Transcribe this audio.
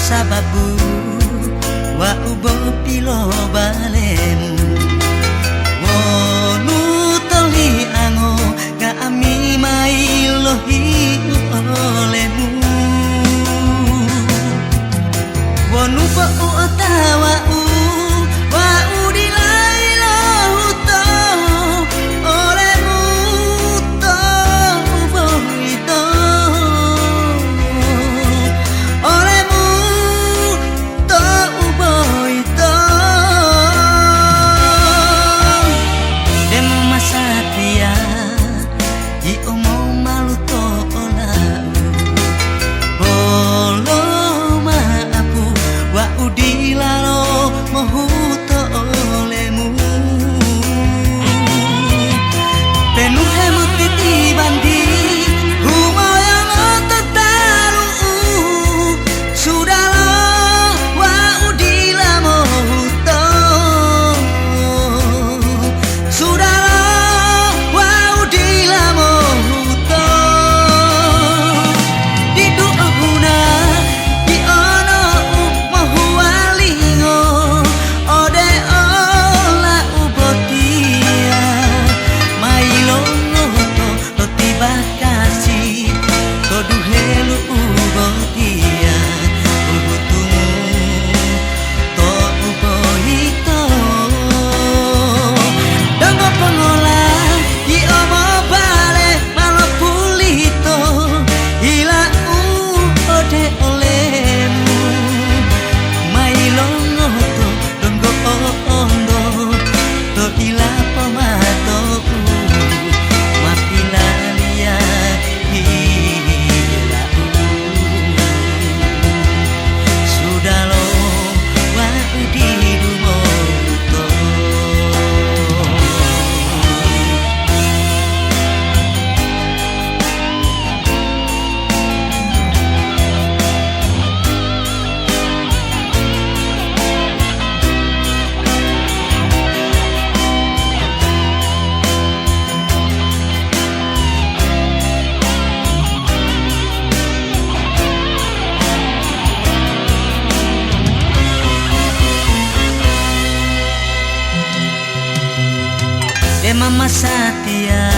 sababu wa ubo pilo balemu wonu toli ango ga ami mai lohi olemu wonu po otawa wa udilai lohuto olemu to boito olemu to boito demo masatia i omo malu to olau bolo maapu wa udilalo mohuto olemu penu hemu titi bandi humoyo lo tetaru sudah lo wa udila mohuto sudah lo wa udila mohuto didu ohuna di ono mohu walingo ode ola ubotia mailo ngoto lo tiba kasih to duhelu ubotia ubutumu to ubohito dongo pengola di omo bale malo pulito ila ode olemu mailo ngoto dongo ondo to ila pamato mapila lia hila sudah lo wa udidu moto de mama satia